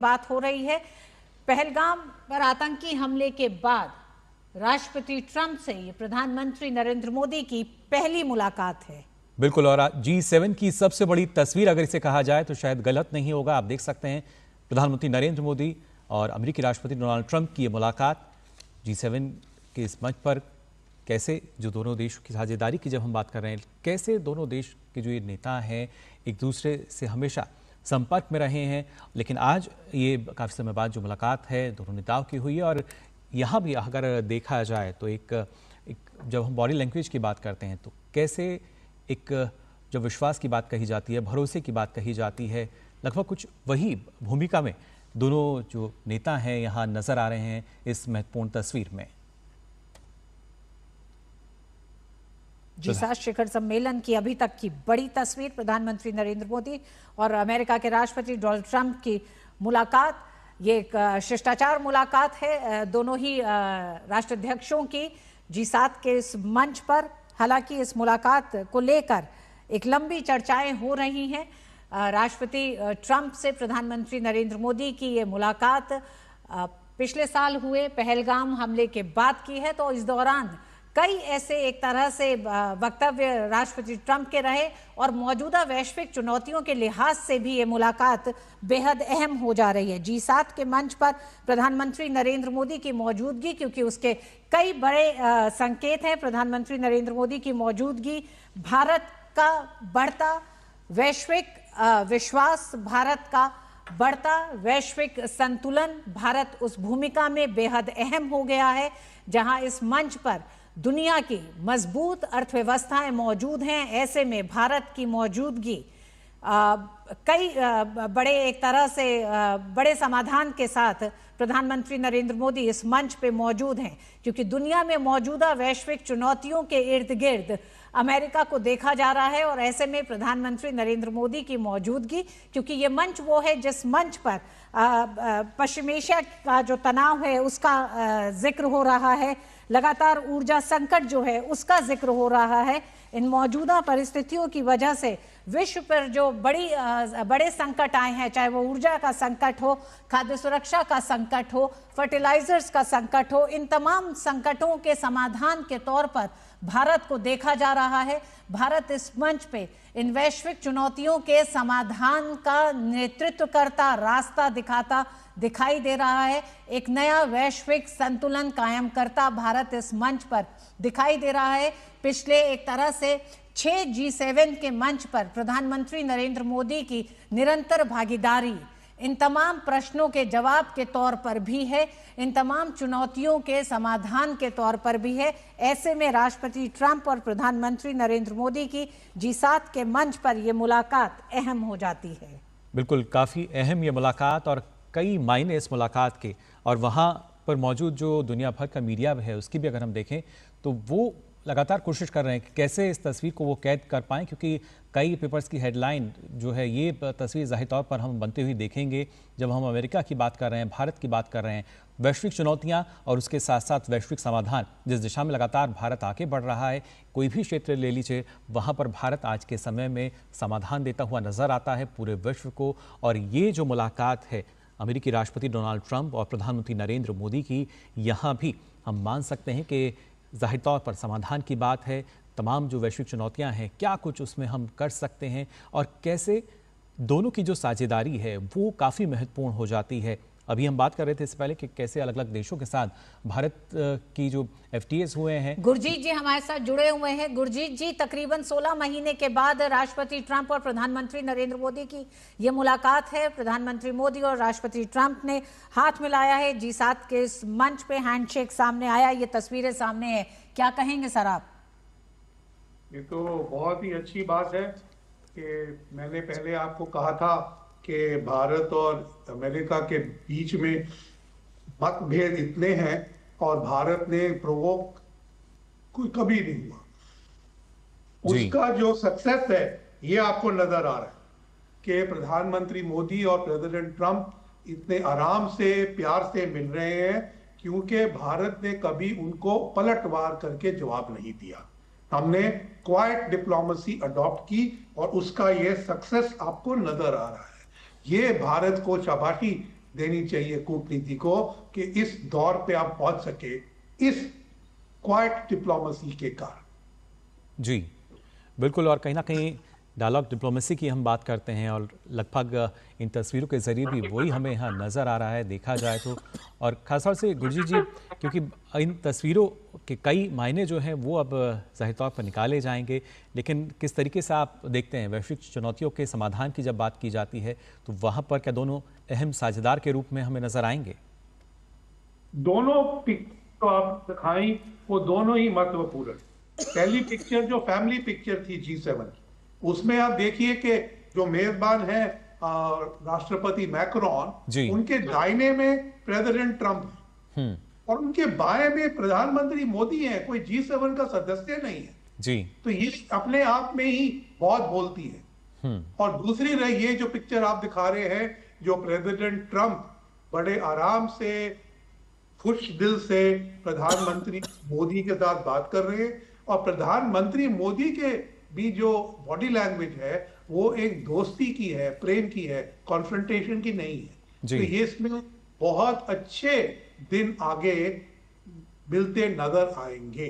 बात हो रही है। पहलगाम पर आतंकी हमले के बाद राष्ट्रपति ट्रंप से ये प्रधानमंत्री नरेंद्र मोदी की पहली मुलाकात है। बिल्कुल, और G7 की सबसे बड़ी तस्वीर अगर इसे कहा जाए तो शायद गलत नहीं होगा। आप देख सकते हैं प्रधानमंत्री नरेंद्र मोदी और अमेरिकी राष्ट्रपति डोनाल्ड ट्रंप की ये मुलाकात G7 के इस मंच पर। कैसे जो दोनों देशों की साझेदारी की जब हम बात कर रहे हैं, कैसे दोनों देश के जो ये नेता हैं एक दूसरे से हमेशा संपर्क में रहे हैं, लेकिन आज ये काफ़ी समय बाद जो मुलाकात है दोनों नेताओं की हुई है। और यहाँ भी अगर देखा जाए तो एक जब हम बॉडी लैंग्वेज की बात करते हैं तो कैसे एक जब विश्वास की बात कही जाती है, भरोसे की बात कही जाती है, लगभग कुछ वही भूमिका में दोनों जो नेता हैं यहाँ नजर आ रहे हैं इस महत्वपूर्ण तस्वीर में। G7 शिखर सम्मेलन की अभी तक की बड़ी तस्वीर, प्रधानमंत्री नरेंद्र मोदी और अमेरिका के राष्ट्रपति डोनाल्ड ट्रंप की मुलाकात। ये एक शिष्टाचार मुलाकात है दोनों ही राष्ट्राध्यक्षों की G7 के इस मंच पर। हालांकि इस मुलाकात को लेकर एक लंबी चर्चाएं हो रही हैं। राष्ट्रपति ट्रंप से प्रधानमंत्री नरेंद्र मोदी की ये मुलाकात पिछले साल हुए पहलगाम हमले के बाद की है, तो इस दौरान कई ऐसे एक तरह से वक्तव्य राष्ट्रपति ट्रंप के रहे और मौजूदा वैश्विक चुनौतियों के लिहाज से भी ये मुलाकात बेहद अहम हो जा रही है। G7 के मंच पर प्रधानमंत्री नरेंद्र मोदी की मौजूदगी, क्योंकि उसके कई बड़े संकेत हैं। प्रधानमंत्री नरेंद्र मोदी की मौजूदगी भारत का बढ़ता वैश्विक विश्वास, भारत का बढ़ता वैश्विक संतुलन, भारत उस भूमिका में बेहद अहम हो गया है जहां इस मंच पर दुनिया की मजबूत अर्थव्यवस्थाएं मौजूद हैं। ऐसे में भारत की मौजूदगी कई बड़े एक तरह से बड़े समाधान के साथ प्रधानमंत्री नरेंद्र मोदी इस मंच पे मौजूद हैं, क्योंकि दुनिया में मौजूदा वैश्विक चुनौतियों के इर्द गिर्द अमेरिका को देखा जा रहा है। और ऐसे में प्रधानमंत्री नरेंद्र मोदी की मौजूदगी, क्योंकि ये मंच वो है जिस मंच पर पश्चिम एशिया का जो तनाव है उसका जिक्र हो रहा है, लगातार ऊर्जा संकट जो है उसका जिक्र हो रहा है। इन मौजूदा परिस्थितियों की वजह से विश्व पर जो बड़े संकट आए हैं, चाहे वो ऊर्जा का संकट हो, खाद्य सुरक्षा का संकट हो, फर्टिलाइजर्स का संकट हो, इन तमाम संकटों के समाधान के तौर पर भारत को देखा जा रहा है। भारत इस मंच पे इन वैश्विक चुनौतियों के समाधान का नेतृत्व करता, रास्ता दिखाता दिखाई दे रहा है। एक नया वैश्विक संतुलन कायम करता भारत इस मंच पर दिखाई दे रहा है। पिछले एक तरह से 6 G7 के मंच पर प्रधानमंत्री नरेंद्र मोदी की निरंतर भागीदारी इन तमाम प्रश्नों के जवाब के तौर पर भी है, इन तमाम चुनौतियों के समाधान के तौर पर भी है। ऐसे में राष्ट्रपति ट्रंप और प्रधानमंत्री नरेंद्र मोदी की G7 के मंच पर यह मुलाकात अहम हो जाती है। बिल्कुल, काफ़ी अहम ये मुलाकात और कई मायने इस मुलाकात के। और वहाँ पर मौजूद जो दुनिया भर का मीडिया है उसकी भी अगर हम देखें तो वो लगातार कोशिश कर रहे हैं कि कैसे इस तस्वीर को वो कैद कर पाएँ, क्योंकि कई पेपर्स की हेडलाइन जो है ये तस्वीर ज़ाहिर तौर पर हम बनते हुए देखेंगे जब हम अमेरिका की बात कर रहे हैं, भारत की बात कर रहे हैं, वैश्विक चुनौतियां और उसके साथ साथ वैश्विक समाधान जिस दिशा में लगातार भारत आगे बढ़ रहा है। कोई भी क्षेत्र ले लीजिए, वहाँ पर भारत आज के समय में समाधान देता हुआ नजर आता है पूरे विश्व को। और ये जो मुलाकात है अमेरिकी राष्ट्रपति डोनाल्ड ट्रंप और प्रधानमंत्री नरेंद्र मोदी की, यहाँ भी हम मान सकते हैं कि जाहिर तौर पर समाधान की बात है। तमाम जो वैश्विक चुनौतियां हैं, क्या कुछ उसमें हम कर सकते हैं और कैसे दोनों की जो साझेदारी है वो काफ़ी महत्वपूर्ण हो जाती है। अभी हम बात कर रहे थे इससे पहले कि कैसे अलग अलग देशों के साथ भारत की जो FTAs हुए हैं। गुरजीत जी हमारे साथ जुड़े हुए हैं। गुरजीत जी, तकरीबन 16 महीने के बाद राष्ट्रपति ट्रंप और प्रधानमंत्री नरेंद्र मोदी की ये मुलाकात है। प्रधानमंत्री मोदी और राष्ट्रपति ट्रंप ने हाथ मिलाया है। G7 के इस मंच पे हैंडशेक सामने आया, ये तस्वीरें सामने है, क्या कहेंगे सर आप? ये तो बहुत ही अच्छी बात है कि मैंने पहले आपको कहा था कि भारत और अमेरिका के बीच में मतभेद इतने हैं और भारत ने प्रोवोक कोई कभी नहीं हुआ। उसका जो सक्सेस है ये आपको नजर आ रहा है कि प्रधानमंत्री मोदी और प्रेसिडेंट ट्रंप इतने आराम से प्यार से मिल रहे हैं, क्योंकि भारत ने कभी उनको पलटवार करके जवाब नहीं दिया। हमने क्वाइट डिप्लोमेसी अडॉप्ट की और उसका ये सक्सेस आपको नजर आ रहा है। ये भारत को शाबाशी देनी चाहिए कूटनीति को कि इस दौर पे आप पहुंच सके इस क्वाइट डिप्लोमेसी के कारण। जी बिल्कुल, और कहीं ना कहीं डायलॉग डिप्लोमेसी की हम बात करते हैं और लगभग इन तस्वीरों के जरिए भी वही हमें यहाँ नज़र आ रहा है देखा जाए तो। और खासतौर से गुरजीत जी, क्योंकि इन तस्वीरों के कई मायने जो हैं वो अब ज़ाहिर तौर पर निकाले जाएंगे, लेकिन किस तरीके से आप देखते हैं वैश्विक चुनौतियों के समाधान की जब बात की जाती है तो वहाँ पर क्या दोनों अहम साझेदार के रूप में हमें नज़र आएंगे? दोनों पिक्चर तो आप दिखाई वो दोनों ही महत्वपूर्ण। पहली पिक्चर जो फैमिली पिक्चर थी G7 की, उसमें आप देखिए कि जो मेजबान है राष्ट्रपति मैक्रोन, उनके दाहिने में प्रेसिडेंट ट्रंप है और उनके बाएं में प्रधानमंत्री मोदी है, कोई G7 का सदस्य नहीं है जी। तो ये अपने आप में ही बहुत बोलती है। और दूसरी रही ये जो पिक्चर आप दिखा रहे हैं, जो प्रेसिडेंट ट्रंप बड़े आराम से खुश दिल से प्रधानमंत्री मोदी के साथ बात कर रहे हैं और प्रधानमंत्री मोदी के भी जो बॉडी लैंग्वेज है वो एक दोस्ती की है, प्रेम की है, कॉन्फ्रंटेशन की नहीं है। तो ये इसमें बहुत अच्छे दिन आगे मिलते नजर आएंगे।